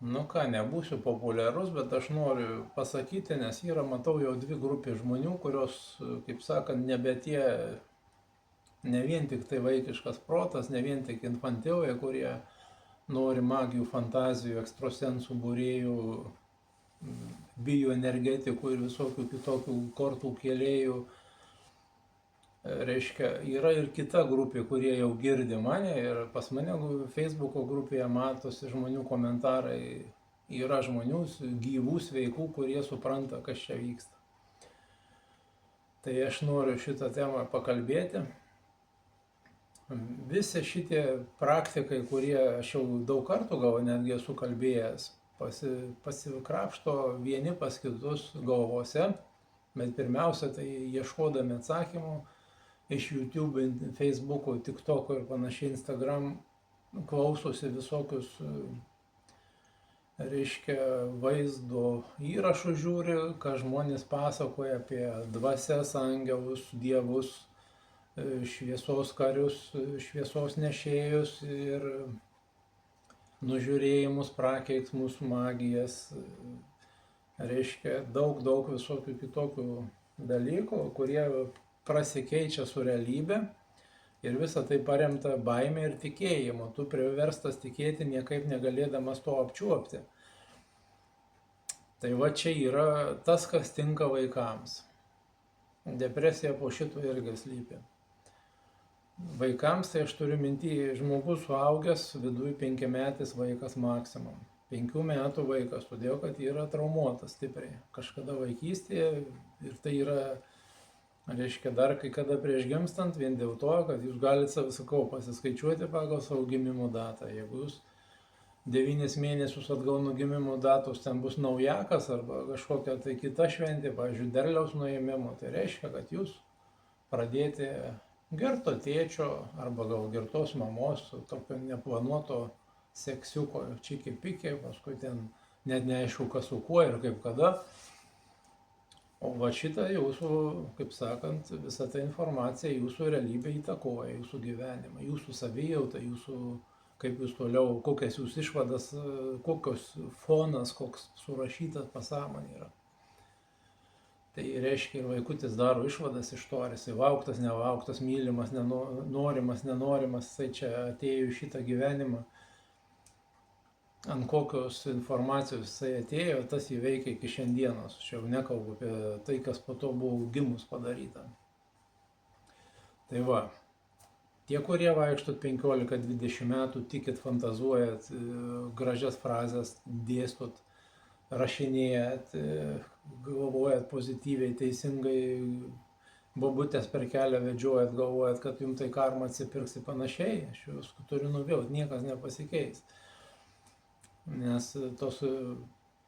Nu ką, nebūsiu populiarus, bet aš noriu pasakyti, nes yra, matau, jau dvi grupės žmonių, kurios, kaip sakant, nebe tie, ne vien tik tai vaikiškas protas, ne vien tik infantilai, kurie nori magijų, fantazijų, ekstrasensų, būrėjų, bioenergetikų ir visokių kitokių kortų kėlėjų. Reiškia, yra ir kita grupė, kurie jau girdi mane ir pas mane Facebook'o grupėje matosi žmonių komentarai. Yra žmonių gyvų, sveikų, kurie supranta, kas čia vyksta. Tai aš noriu šitą temą pakalbėti. Visi šitie praktikai, kurie aš jau daug kartų gal netgi esu kalbėjęs, pasikrapšto vieni pas kitus galvose, bet pirmiausia, tai ieškodami atsakymų iš YouTube, Facebook'o, TikTok'o ir panašiai, Instagram, klausosi visokius, reiškia, vaizdo įrašų žiūri, ką žmonės pasakoja apie dvasias, angelus, dievus, šviesos karius, šviesos nešėjus ir nužiūrėjimus, prakeiksmus, magijas, reiškia, daug visokių kitokių dalykų, kurie prasikeičia su realybė ir visa tai paremta baime ir tikėjimu. Tu priverstas tikėti, niekaip negalėdamas to apčiuopti. Tai va čia yra tas, kas tinka vaikams. Depresija po šito irgi slypi. Vaikams tai aš turiu minty žmogus suaugęs, viduj 5-metis vaikas maksimum. 5 metų vaikas, todėl kad yra traumuotas stipriai. Kažkada vaikystėje ir tai yra, reiškia, dar kai kada prieš gimstant, vien dėl to, kad jūs galite, sakau, pasiskaičiuoti pagal savo gimimo datą. Jeigu jūs 9 mėnesius atgal nuo gimimo datos ten bus naujakas arba kažkokia tai kita šventė, pavyzdžiui, derliaus nuėmimo, tai reiškia, kad jūs pradėti girto tėčio arba gal girtos mamos, tokio neplanuoto seksiuko, čiki-piki, paskui ten net neaišku, kas su kuo ir kaip kada. O va šitą jūsų, kaip sakant, visą tą informaciją jūsų realybę įtakoja, jūsų gyvenimą, jūsų savijautą, jūsų, kaip jūs toliau, kokias jūs išvadas, kokios fonas, koks surašytas pasąmonė yra. Tai reiškia, ir vaikutis daro išvadas iš to, ar jisai lauktas, nelauktas, mylimas, norimas, nenorimas, jisai čia atėjo į šitą gyvenimą. Ant kokios informacijos jisai atėjo, tas įveikia iki šiandienos. Aš jau nekalbu apie tai, kas po to buvo gimus padaryta. Tai va, tie, kurie vaikštot 15-20 metų, tikit, fantazuojat, gražias frazes dėstot, rašinėjat, galvojat pozityviai, teisingai, bobutės per kelią vedžiojat, galvojat, kad jums tai karma atsipirks ir panašiai, aš jūs turiu nuvilt, niekas nepasikeis. Nes tos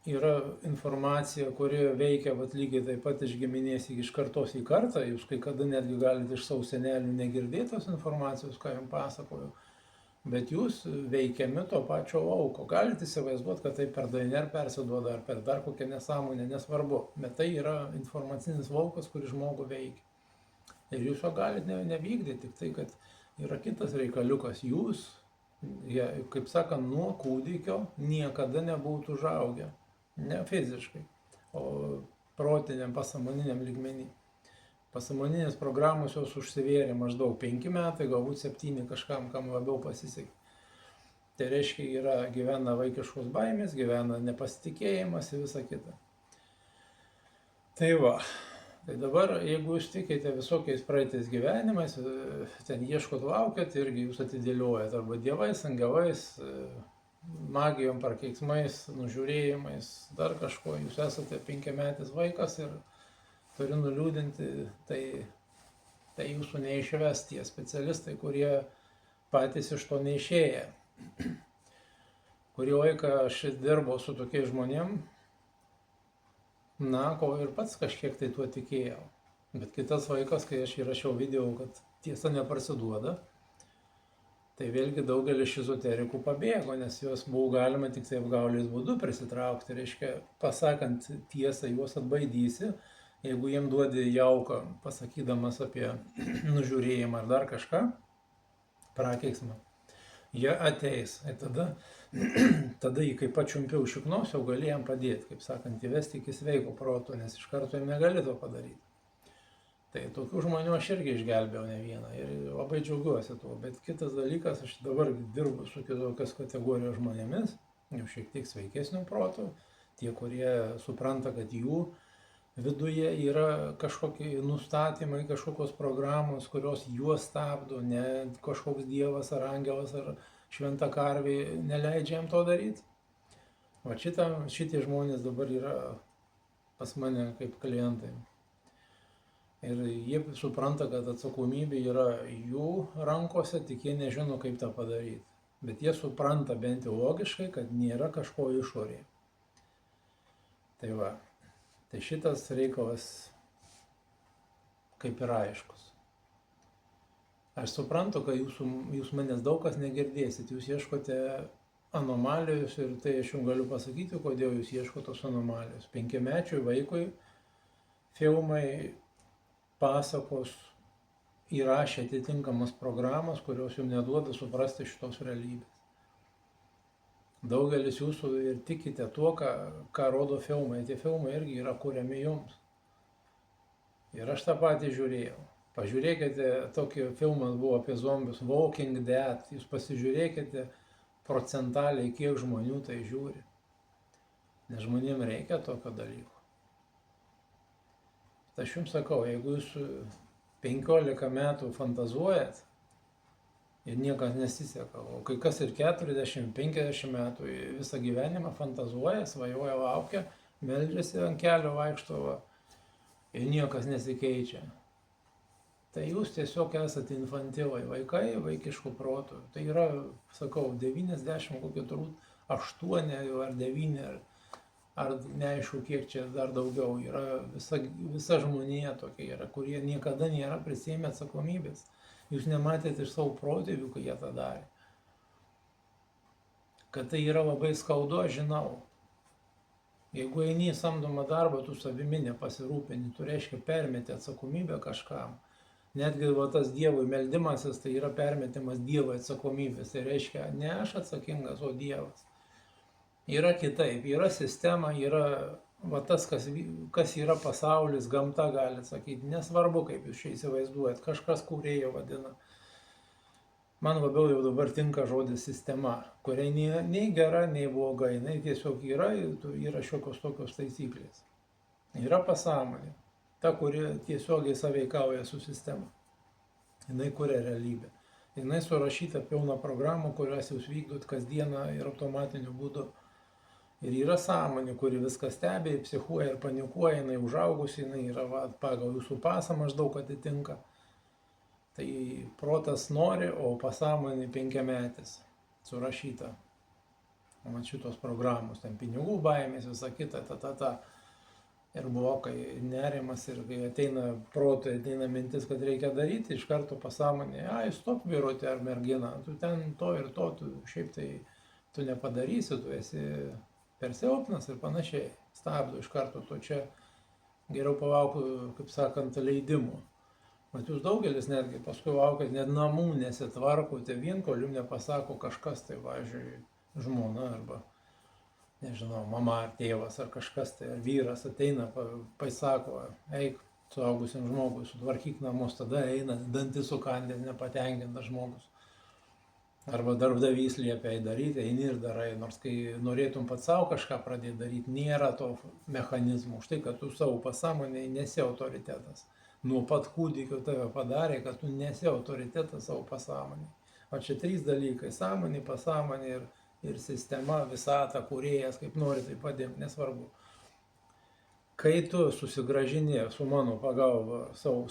yra informacija, kuri veikia lygiai taip pat iš giminės iš kartos į kartą, jūs kai kada netgi galite iš savo senelių negirdėti tos informacijos, ką jums pasakoju, bet jūs veikiami to pačio lauko. Galite įsivaizduoti, kad tai per DNR persiduoda ar per dar kokią nesąmonę, nesvarbu, bet tai yra informacinis laukas, kuris žmogų veikia. Ir jūs jo galite nevykdyti, tik tai, kad yra kitas reikaliukas, jūs, kaip sakant, nuo kūdikio niekada nebūtų užaugę, ne fiziškai, o protiniam, pasąmoniniam lygmenį. Pasąmoninės programos jos užsivėrė maždaug 5 metai, galbūt 7 kažkam, kam labiau pasisekė. Tai reiškia, gyvena vaikiškos baimės, gyvena nepasitikėjimas ir visa kita. Tai va, tai dabar, jeigu jūs tikite visokiais praeitais gyvenimais, ten ieškot, laukiat, irgi jūs atidėliojat arba dievais, angelais, magijom, prakeiksmais, nužiūrėjimais, dar kažko, jūs esate 5-metis vaikas ir turiu nuliūdinti, tai jūsų neišves tie specialistai, kurie patys iš to neišėję. Kurį laiką aš dirbau su tokiais žmonėm, ko ir pats kažkiek tai tuo tikėjau. Bet kitas vaikas, kai aš įrašiau video, kad tiesa neparsiduoda, tai vėlgi daugelis šizoterikų pabėgo, nes juos buvo galima tik tai apgaulės būdu prisitraukti. Reiškia, pasakant tiesą, juos atbaidysi, jeigu jiem duodi jauką, pasakydamas apie nužiūrėjimą ar dar kažką, prakeiksmą, jie ateis. Ir tada tada jį kaip pačiumpiau šiknos, jau gali jam padėti, kaip sakant, įvesti iki sveiko proto, nes iš karto jam negali to padaryti. Tai tokių žmonių aš irgi išgelbėjau ne vieną ir labai džiaugiuosi tuo. Bet kitas dalykas, aš dabar dirbu su kitokios kategorijos žmonėmis, jau šiek tiek sveikesnių protų, tie, kurie supranta, kad jų viduje yra kažkokie nustatymai, kažkokios programos, kurios juos stabdo, ne kažkoks dievas ar angelas ar šventa karvė neleidžia jam to daryti. O šitie žmonės dabar yra pas mane kaip klientai. Ir jie supranta, kad atsakomybė yra jų rankose, tik jie nežino, kaip tą padaryti. Bet jie supranta bent jau logiškai, kad nėra kažko išorėje. Tai va, tai šitas reikalas kaip ir aiškus. Aš suprantu, kad jūs manęs daug kas negirdėsit, jūs ieškote anomalijos ir tai aš jums galiu pasakyti, kodėl jūs ieškote tos anomalijos. 5-mečiui vaikui filmai, pasakos įrašė atitinkamas programas, kurios jums neduoda suprasti šitos realybės. Daugelis jūsų ir tikite tuo, ką rodo filmai. Tie filmai irgi yra kuriami jums. Ir aš tą patį žiūrėjau. Pažiūrėkite, tokį filmas buvo apie zombius, Walking Dead. Jūs pasižiūrėkite procentaliai, kiek žmonių tai žiūri. Nes žmonėms reikia tokio dalyko. Aš jums sakau, jeigu jūs 15 metų fantazuojat ir niekas nesiseka, o kai kas ir 40-50 metų visą gyvenimą fantazuoja, svajoja, laukia, meldžiasi ant kelio vaikšto ir niekas nesikeičia. Tai jūs tiesiog esate infantilai, vaikai, vaikiškų protų. Tai yra, sakau, 90, kokie turbūt 8 ar 9 ar neaišku, kiek čia dar daugiau, yra visa žmonija tokia yra, kurie niekada nėra prisiėmę atsakomybės. Jūs nematėte iš savo protėvių, kai jie tą darė. Kad tai yra labai skaudu, aš žinau. Jeigu eini į samdomą darbą, tu savimi nepasirūpini, tu reiškia permeti atsakomybę kažkam. Netgi tas Dievui meldimasis, tai yra permetimas Dievui atsakomybės. Tai reiškia, ne aš atsakingas, o Dievas. Yra kitaip, yra sistema, yra tas, kas yra pasaulis, gamta, gali sakyti. Nesvarbu, kaip jūs čia įsivaizduojat, kažkas kūrėjo vadina. Man labiau jau dabar tinka žodis sistema, kuria nei gera, nei bloga, jinai tiesiog yra šiokios tokios taisyklės. Yra pasąmonė, ta, kuri tiesiogiai sąveikauja su sistema. Jinai kuria realybę. Jinai surašyta pilna programų, kurias jūs vykdot kasdieną ir automatiniu būdu. Ir yra sąmonė, kuri viską stebi, psichuoja ir panikuoja, jinai užaugusi, jinai yra pagal jūsų pasą maždaug atitinka. Tai protas nori, o pasąmonė 5-metis surašyta. Mat šitos programos, ten pinigų baimės, visa kita, Ir blokai, nerimas, ir kai ateina protui, ateina mintis, kad reikia daryti, iš karto pasąmonė, stop vairuoti ar merginą, tu ten to ir to, šiaip tai tu nepadarysi, tu esi per silpnas ir panašiai, stabdo iš karto, tu čia geriau palauk, kaip sakant, leidimų. Mat jūs daugelis netgi paskui laukiat, net namų nesitvarkote vien, kol jums nepasako kažkas, tai važiuoju, žmona arba, nežinau, mama ar tėvas ar kažkas, tai ar vyras ateina, pasako, eik suaugusiam žmogui, sutvarkyk namus, tada eina dantis sukandęs, nepatenkintas žmogus. Arba darbdavys liepia daryti, eini ir darai, nors kai norėtum pats savo kažką pradėti daryti, nėra to mechanizmo. Už tai, kad tu savo pasąmonėje nesi autoritetas. Nuo pat kūdikio tave padarė, kad tu nesi autoritetas savo pasąmonėje. O čia 3 dalykai - sąmonė, pasąmonė ir sistema, visata, kūrėjas, kaip nori tai padėti, nesvarbu. Kai tu susigrąžini su mano pagalba savo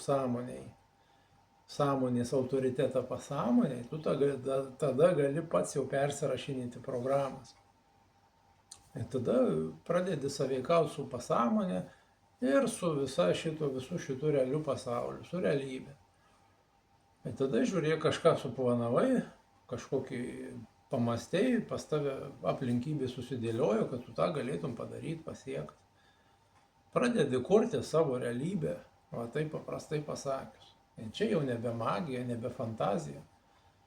sąmonės autoritetą pasąmonėje, tu tada gali pats jau persirašinėti programas. Ir tada pradedi sąveikauti su pasąmonė ir su visų šitų realių pasauliu, su realybė. Ir tada žiūrėk, kažką suplanavai, kažkokį pamastėjai, pas tave aplinkybė susidėliojo, kad tu tą galėtum padaryti, pasiekti. Pradedi kurti savo realybę, va taip paprastai pasakius. Ir čia jau nebe magija, nebe fantazija.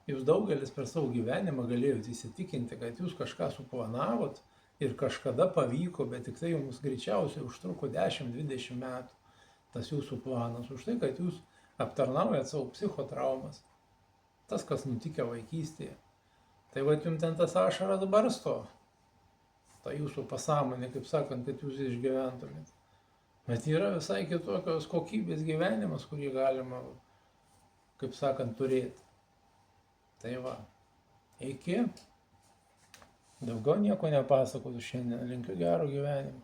Jūs daugelis per savo gyvenimą galėjote įsitikinti, kad jūs kažką suplanavot ir kažkada pavyko, bet tik tai jums greičiausiai užtruko 10-20 metų tas jūsų planas. Už tai, kad jūs aptarnaujat savo psichotraumas. Tas, kas nutikė vaikystėje. Tai va, jums ten tas ašaras barsto. Ta jūsų pasąmonė, kaip sakant, kad jūs išgyventumėt. Bet yra visai kitokios kokybės gyvenimas, kurį galima, kaip sakant, turėti. Tai va, iki. Daugiau nieko nepasakosiu šiandien. Linkiu gero gyvenimo.